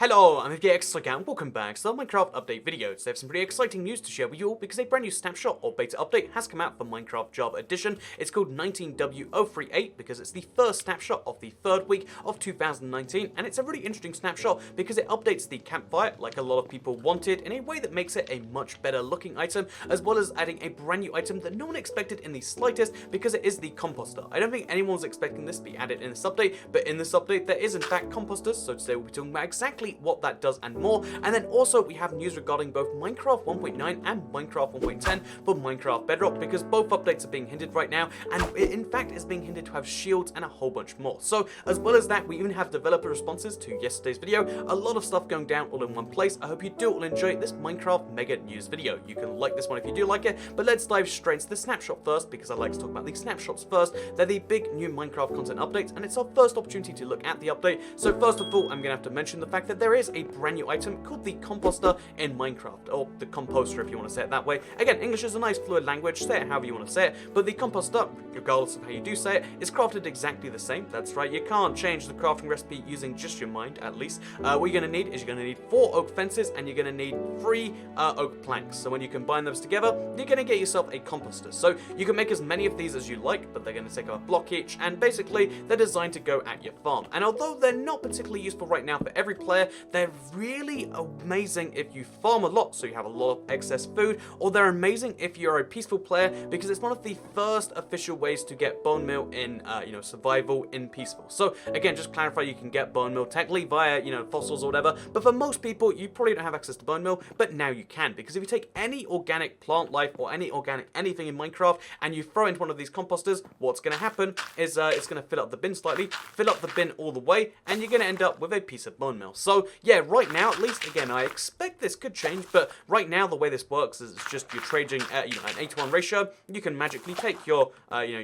Hello, I'm FGX and welcome back to the Minecraft update videos. I have some pretty exciting news to share with you all because a brand new snapshot or beta update has come out for Minecraft Java Edition. It's called 19W038 because it's the first snapshot of the third week of 2019, and it's a really interesting snapshot because it updates the campfire like a lot of people wanted in a way that makes it a much better looking item, as well as adding a brand new item that no one expected in the slightest because it is the Composter. I don't think anyone was expecting this to be added in this update, but in this update there is in fact Composters, so today we'll be talking about exactly what that does and more. And then also we have news regarding both Minecraft 1.9 and Minecraft 1.10 for Minecraft Bedrock, because both updates are being hinted right now, and it in fact is being hinted to have shields and a whole bunch more. So as well as that, we even have developer responses to yesterday's video. A lot of stuff going down all in one place. I hope you do all enjoy this Minecraft mega news video. You can like this one if you do like it, but let's dive straight into the snapshot first, because I like to talk about the snapshots first. They're the big new Minecraft content updates, and it's our first opportunity to look at the update. So first of all, I'm going to have to mention the fact that there is a brand new item called the Composter in Minecraft, or the Composter if you want to say it that way. Again, English is a nice fluid language, say it however you want to say it, but the Composter, regardless of how you do say it, is crafted exactly the same. That's right, you can't change the crafting recipe using just your mind, at least. What you're going to need is you're going to need 4 oak fences, and you're going to need 3 oak planks. So when you combine those together, you're going to get yourself a Composter. So you can make as many of these as you like, but they're going to take up a block each, and basically they're designed to go at your farm. And although they're not particularly useful right now for every player, they're really amazing if you farm a lot, so you have a lot of excess food, or they're amazing if you're a peaceful player, because it's one of the first official ways to get bone meal in, survival in peaceful. So again, just clarify, you can get bone meal technically via, fossils or whatever, but for most people, you probably don't have access to bone meal, but now you can, because if you take any organic plant life or any organic anything in Minecraft and you throw it into one of these composters, what's going to happen is it's going to fill up the bin slightly, fill up the bin all the way, and you're going to end up with a piece of bone meal. So yeah, right now, at least, again, I expect this could change, but right now the way this works is it's just you're trading at an 8-to-1 ratio. You can magically take your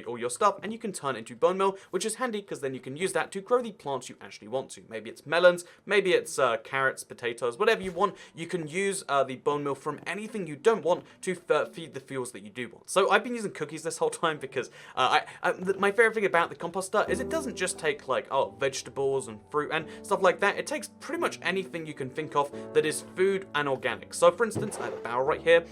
all your stuff and you can turn it into bone meal, which is handy because then you can use that to grow the plants you actually want to. Maybe it's melons, maybe it's carrots, potatoes, whatever you want. You can use the bone meal from anything you don't want to feed the fuels that you do want. So I've been using cookies this whole time because my favorite thing about the composter is it doesn't just take like vegetables and fruit and stuff like that. It takes pretty much anything you can think of that is food and organic. So for instance, I have a barrel right here.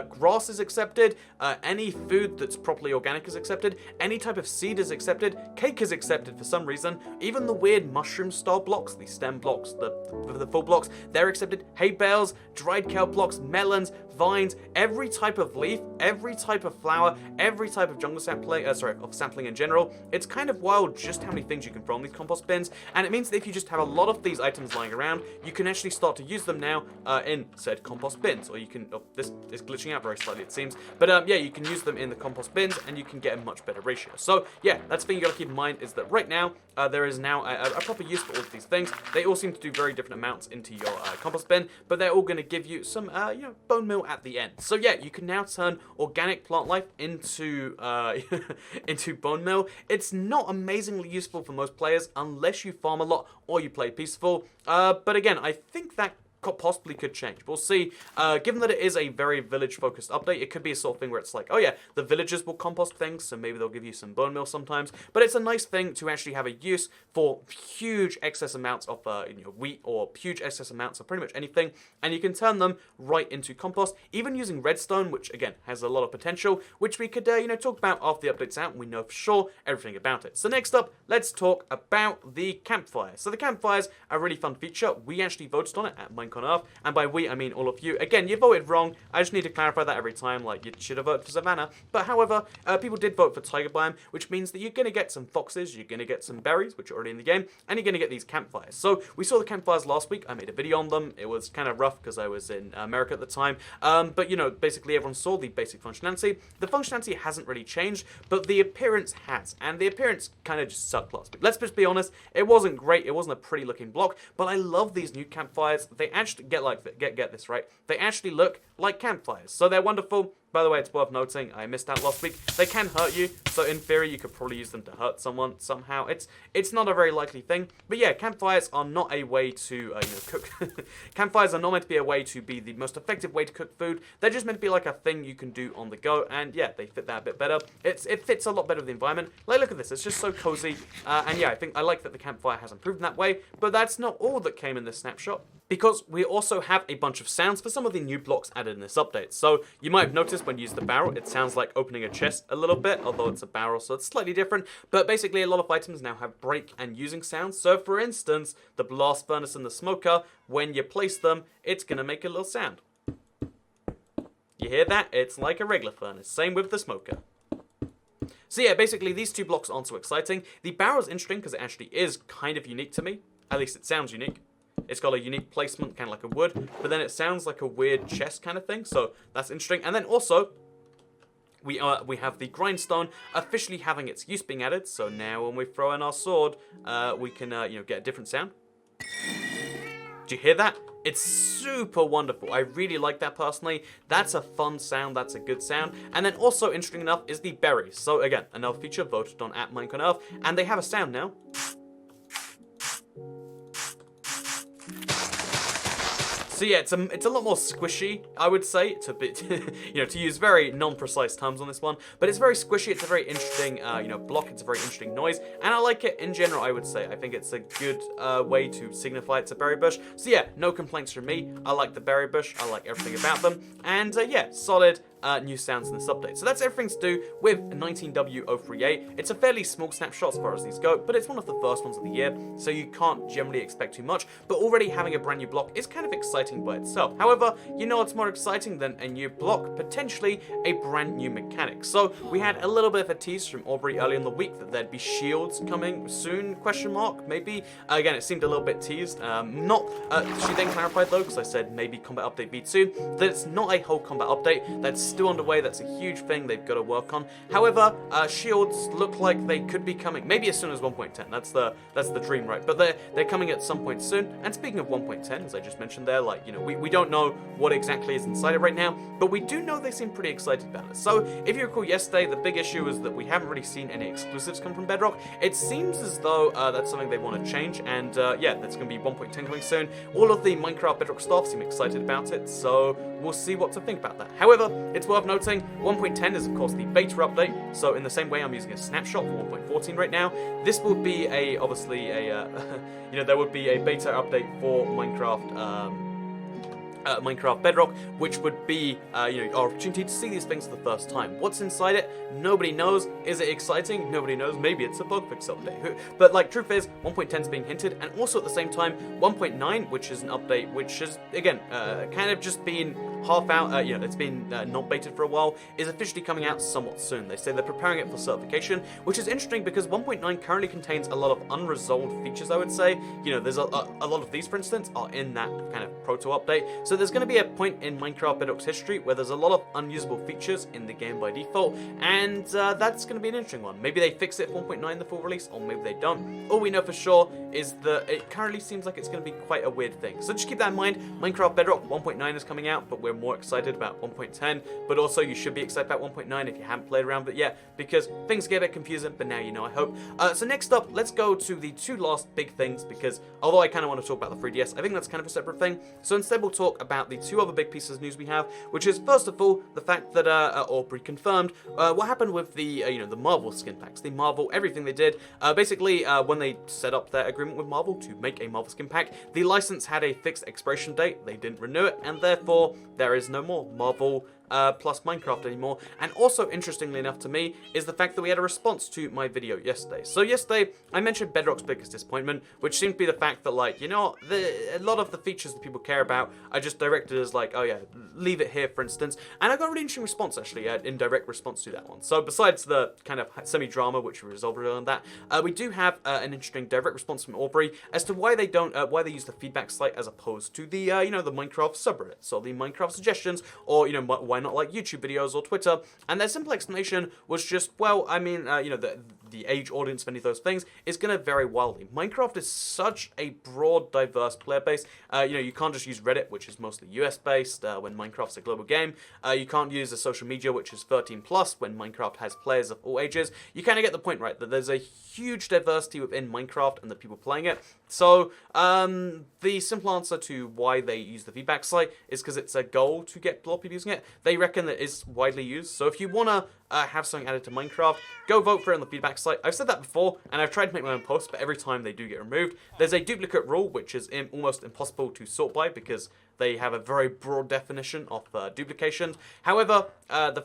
Grass is accepted. Any food that's properly organic is accepted. Any type of seed is accepted. Cake is accepted for some reason. Even the weird mushroom style blocks, the stem blocks, the full blocks, they're accepted. Hay bales, dried kelp blocks, melons, vines, every type of leaf, every type of flower, every type of jungle sampling, of sampling in general. It's kind of wild just how many things you can throw in these compost bins, and it means that if you just have a lot of these items lying around, you can actually start to use them now in said compost bins, or you can, this is glitching out very slightly it seems, but yeah, you can use them in the compost bins and you can get a much better ratio. So yeah, that's the thing you gotta keep in mind, is that right now, there is now a proper use for all of these things. They all seem to do very different amounts into your compost bin, but they're all gonna give you some, bone meal at the end. So yeah, you can now turn organic plant life into into bone meal. It's not amazingly useful for most players unless you farm a lot or you play peaceful. But again, I think that possibly could change. We'll see. Given that it is a very village-focused update, it could be a sort of thing where it's like, oh yeah, the villagers will compost things, so maybe they'll give you some bone meal sometimes. But it's a nice thing to actually have a use for huge excess amounts of wheat, or huge excess amounts of pretty much anything, and you can turn them right into compost, even using redstone, which again has a lot of potential, which we could talk about after the update's out and we know for sure everything about it. So next up, let's talk about the campfire. So the campfires are a really fun feature. We actually voted on it at Minecraft on Earth, and by we I mean all of you. Again, you voted wrong. I just need to clarify that every time, like you should have voted for Savannah. But however, people did vote for Tiger Biome, which means that you're going to get some foxes, you're going to get some berries, which are already in the game, and you're going to get these campfires. So we saw the campfires last week. I made a video on them. It was kind of rough because I was in America at the time. But basically everyone saw the basic functionality. The functionality hasn't really changed, but the appearance has, and the appearance kind of just sucked last week. Let's just be honest, it wasn't great. It wasn't a pretty looking block, but I love these new campfires. They actually get this right. They actually look like campfires. So they're wonderful. By the way, it's worth noting, I missed out last week, they can hurt you, so in theory you could probably use them to hurt someone somehow. It's not a very likely thing, but yeah, campfires are not a way to, cook. Campfires are not meant to be a way to be the most effective way to cook food. They're just meant to be like a thing you can do on the go, and yeah, they fit that a bit better. It fits a lot better with the environment. Like, look at this, it's just so cozy, and yeah, I like that the campfire has improved in that way, but that's not all that came in this snapshot, because we also have a bunch of sounds for some of the new blocks added in this update. So you might have noticed when you use the barrel, it sounds like opening a chest a little bit, although it's a barrel, so it's slightly different. But basically, a lot of items now have break and using sounds. So for instance, the blast furnace and the smoker, when you place them, it's going to make a little sound. You hear that? It's like a regular furnace. Same with the smoker. So yeah, basically, these two blocks aren't so exciting. The barrel's interesting because it actually is kind of unique to me. At least it sounds unique. It's got a unique placement, kind of like a wood, but then it sounds like a weird chest kind of thing, so that's interesting. And then also, we have the Grindstone officially having its use being added, so now when we throw in our sword, we can, get a different sound. Do you hear that? It's super wonderful. I really like that personally. That's a fun sound. That's a good sound. And then also, interesting enough, is the berries. So again, another feature voted on at Minecraft Earth, and they have a sound now. So yeah, it's a lot more squishy, I would say. It's a bit, to use very non-precise terms on this one, but it's very squishy. It's a very interesting, block. It's a very interesting noise, and I like it in general, I would say. I think it's a good way to signify it's a berry bush. So yeah, no complaints from me. I like the berry bush. I like everything about them, and yeah, solid new sounds in this update. So that's everything to do with 19W038. It's a fairly small snapshot as far as these go, but it's one of the first ones of the year, so you can't generally expect too much, but already having a brand new block is kind of exciting by itself. However, you know what's more exciting than a new block? Potentially a brand new mechanic. So we had a little bit of a tease from Aubrey early in the week that there'd be shields coming soon, question mark, maybe. Again, it seemed a little bit teased. She then clarified though, because I said maybe combat update V2, that it's not a whole combat update, that's still underway. That's a huge thing they've got to work on. However, shields look like they could be coming maybe as soon as 1.10. That's the dream, right? But they're coming at some point soon. And speaking of 1.10, as I just mentioned there, we don't know what exactly is inside it right now, but we do know they seem pretty excited about it. So if you recall yesterday, the big issue is that we haven't really seen any exclusives come from Bedrock. It seems as though that's something they want to change, and yeah, that's going to be 1.10 coming soon. All of the Minecraft Bedrock staff seem excited about it, so we'll see what to think about that. However, it's worth noting, 1.10 is of course the beta update, so in the same way I'm using a snapshot for 1.14 right now, this would be obviously there would be a beta update for Minecraft Bedrock, which would be our opportunity to see these things for the first time. What's inside it? Nobody knows. Is it exciting? Nobody knows. Maybe it's a bug fix update. But truth is, 1.10 is being hinted, and also at the same time, 1.9, which is an update which has again kind of just been half out. It's been not baited for a while, is officially coming out somewhat soon. They say they're preparing it for certification, which is interesting because 1.9 currently contains a lot of unresolved features. I would say, there's a lot of these, for instance, are in that kind of proto update. So there's going to be a point in Minecraft Bedrock's history where there's a lot of unusable features in the game by default, and that's going to be an interesting one. Maybe they fix it for 1.9 in the full release, or maybe they don't. All we know for sure is that it currently seems like it's going to be quite a weird thing. So just keep that in mind. Minecraft Bedrock 1.9 is coming out, but we're more excited about 1.10, but also you should be excited about 1.9 if you haven't played around with it yet, because things get a bit confusing, but now you know, I hope. So next up, let's go to the two last big things, because although I kind of want to talk about the 3DS, I think that's kind of a separate thing. So instead we'll talk about the two other big pieces of news we have, which is first of all the fact that Aubrey confirmed what happened with the the Marvel skin packs, the Marvel everything they did. Basically, when they set up their agreement with Marvel to make a Marvel skin pack, the license had a fixed expiration date. They didn't renew it, and therefore there is no more Marvel plus Minecraft anymore. And also, interestingly enough to me, is the fact that we had a response to my video yesterday. So yesterday, I mentioned Bedrock's biggest disappointment, which seemed to be the fact that, a lot of the features that people care about are just directed as oh yeah, leave it here, for instance. And I got a really interesting response, actually, in direct response to that one. So besides the kind of semi-drama, which we resolved on that, we do have an interesting direct response from Aubrey as to why they don't, why they use the feedback site as opposed to the, the Minecraft subreddits, or the Minecraft suggestions, or, why not like YouTube videos or Twitter. And their simple explanation was just, well, I mean, the age audience of any of those things is going to vary wildly. Minecraft is such a broad, diverse player base. You can't just use Reddit, which is mostly US based when Minecraft's a global game. You can't use a social media, which is 13 plus when Minecraft has players of all ages. You kind of get the point, right? That there's a huge diversity within Minecraft and the people playing it. So the simple answer to why they use the feedback site is because it's a goal to get a lot of people using it. They reckon that it's widely used. So if you want to have something added to Minecraft, go vote for it on the feedback site. I've said that before, and I've tried to make my own posts, but every time they do get removed. There's a duplicate rule, which is almost impossible to sort by because they have a very broad definition of duplication. However, the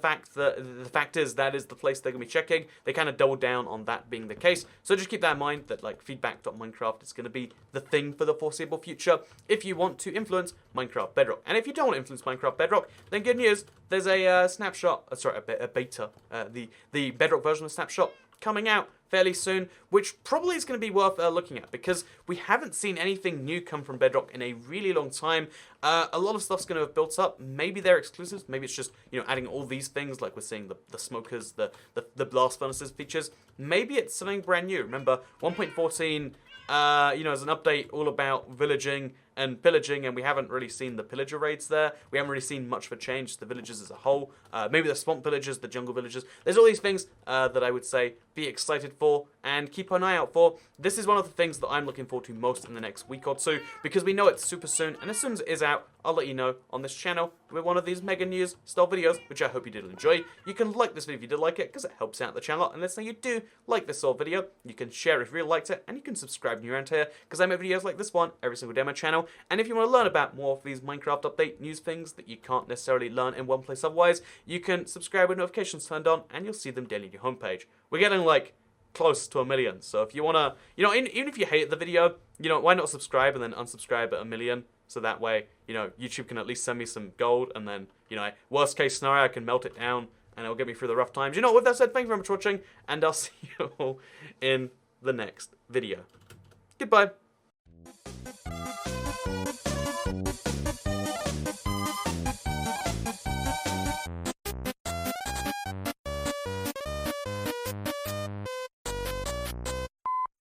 fact is that is the place they're going to be checking. They kind of double down on that being the case. So just keep that in mind that like feedback.minecraft is going to be the thing for the foreseeable future if you want to influence Minecraft Bedrock. And if you don't want to influence Minecraft Bedrock, then good news. There's a a beta, the Bedrock version of Snapshot coming out fairly soon, which probably is going to be worth looking at because we haven't seen anything new come from Bedrock in a really long time. A lot of stuff's going to have built up. Maybe they're exclusives. Maybe it's just adding all these things like we're seeing the smokers, the blast furnaces features. Maybe it's something brand new. Remember 1.14. Is an update all about villaging and pillaging, and we haven't really seen the pillager raids there. We haven't really seen much of a change to the villages as a whole. Maybe the swamp villagers, the jungle villagers. There's all these things that I would say be excited for and keep an eye out for. This is one of the things that I'm looking forward to most in the next week or two because we know it's super soon, and as soon as it is out, I'll let you know on this channel with one of these mega news style videos, which I hope you did enjoy. You can like this video if you did like it because it helps out the channel, and let's say you do like this sort of video. You can share if you really liked it, and you can subscribe if you're around here because I make videos like this one every single day on my channel. And if you want to learn about more of these Minecraft update news things that you can't necessarily learn in one place otherwise, you can subscribe with notifications turned on, and you'll see them daily on your homepage. We're getting like close to 1 million, so if you want to, even if you hate the video, why not subscribe and then unsubscribe at 1 million? So that way, YouTube can at least send me some gold, and then, worst case scenario, I can melt it down, and it'll get me through the rough times. With that said, thank you very much for watching, and I'll see you all in the next video. Goodbye.